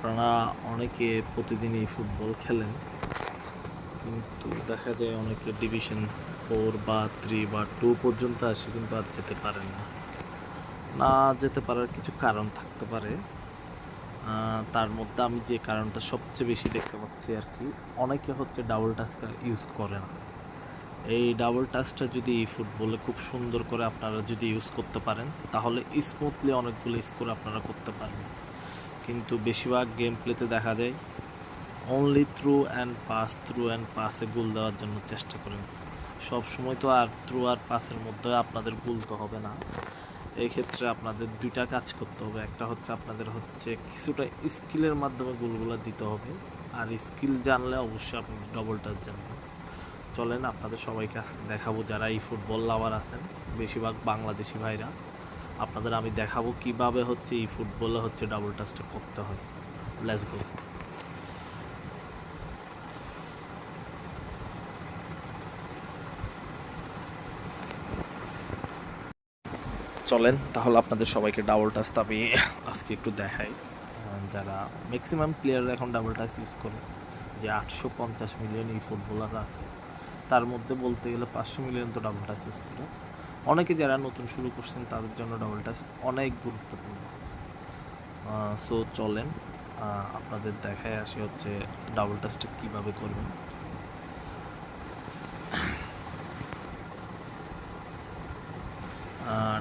আপনারা অনেকে প্রতিদিনই ফুটবল খেলেন, কিন্তু দেখা যায় অনেকে ডিভিশন 4 বা 3 বা 2 পর্যন্ত আসে কিন্তু আর যেতে পারেন না। না যেতে পারার কিছু কারণ থাকতে পারে। তার মধ্যে আমি যে কারণটা সবচেয়ে বেশি দেখতে পাচ্ছি আর কি, অনেকে হচ্ছে ডাবল টাচটা ইউজ করে না। এই ডাবল টাচটা যদি ফুটবলে খুব সুন্দর করে আপনারা যদি ইউজ করতে পারেন, তাহলে স্মুথলি অনেকগুলো স্কোর আপনারা করতে পারবেন। কিন্তু বেশিরভাগ গেম প্লেতে দেখা যায় অনলি থ্রু অ্যান্ড পাসে গোল দেওয়ার জন্য চেষ্টা করেন। সব সময় তো আর থ্রু আর পাসের মধ্যে আপনাদের গোল তো হবে না। এই ক্ষেত্রে আপনাদের দুইটা কাজ করতে হবে। একটা হচ্ছে আপনাদের হচ্ছে কিছুটা স্কিলের মাধ্যমে গোলগুলো দিতে হবে, আর স্কিল জানলে অবশ্যই আপনি ডবল টাচ জানবেন। চলেন আপনাদের সবাইকে আজকে দেখাবো, যারা এই ফুটবল লাভার আছেন, বেশিরভাগ বাংলাদেশি ভাইরা, আপনাদের আমি দেখাবো কিভাবে হচ্ছে এই ফুটবলে হচ্ছে ডাবল টাচটা করতে হয়। Let's go. চলেন তাহলে আপনাদের সবাইকে ডাবল টাচটা আমি আজকে একটু দেখাই। যারা ম্যাক্সিমাম প্লেয়াররা এখন ডাবল টাচ ইউজ করে, যে 850 মিলিয়ন এই ফুটবলাররা আছে, তার মধ্যে বলতে গেলে 500 মিলিয়ন তো ডাবল টাচ ইউজ করে। অনেকে যারা নতুন শুরু করছেন তাদের জন্য ডাবল টাচ অনেক গুরুত্বপূর্ণ। সো চলেন আপনাদের দেখায় আসি হচ্ছে ডাবল টাচটা কীভাবে করবেন।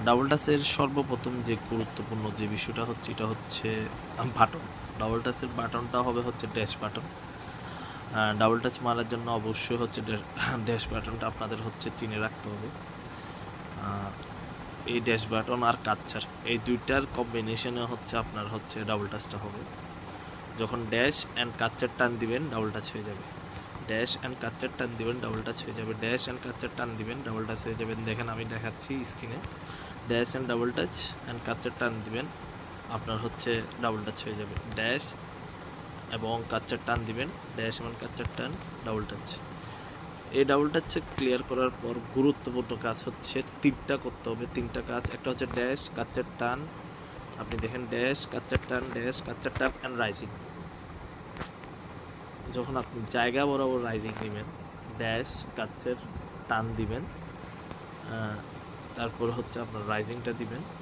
ডাবল টাচের সর্বপ্রথম যে গুরুত্বপূর্ণ যে বিষয়টা হচ্ছে, এটা হচ্ছে বাটন। ডাবল টাচের বাটনটা হবে হচ্ছে ড্যাশ বাটন। ডাবল টাচ মারার জন্য অবশ্যই হচ্ছে ড্যাশ বাটনটা আপনাদের হচ্ছে চিনে রাখতে হবে। এই ড্যাশ বাটন আর কাচ্চার, এই দুইটার কম্বিনেশনে হচ্ছে আপনার হচ্ছে ডাবল টাচটা হবে। যখন ড্যাশ অ্যান্ড কাচ্চার টান দিবেন, ডাবল টাচ হয়ে যাবে। ড্যাশ অ্যান্ড কাচ্চার টান দিবেন, ডাবল টাচ হয়ে যাবে। ড্যাশ অ্যান্ড কাচ্চার টান দিবেন, ডাবল টাচ হয়ে যাবেন। দেখেন আমি দেখাচ্ছি স্ক্রিনে, dash and double touch and কাচ্চার টান দিবেন, আপনার হচ্ছে ডাবল টাচ হয়ে যাবে। ড্যাশ এবং কাচ্চার টান দিবেন, ড্যাশ এবং কাচ্চার টান, ডাবল টাচ। এই ডাবল টাচ ক্লিয়ার করার পর গুরুত্বপূর্ণ কাজ হচ্ছে তিনটা করতে হবে। তিনটা কাজ, একটা হচ্ছে ড্যাশ, কাচ্চার টান, আপনি দেখেন ড্যাশ, কাচ্চার টান, ড্যাশ, কাচ্চার টান অ্যান্ড রাইজিং। যখন আপনি জায়গা বরাবর রাইজিং নেবেন, ড্যাশ কাচ্চার টান দিবেন, তারপর হচ্ছে আপনার রাইজিংটা দিবেন।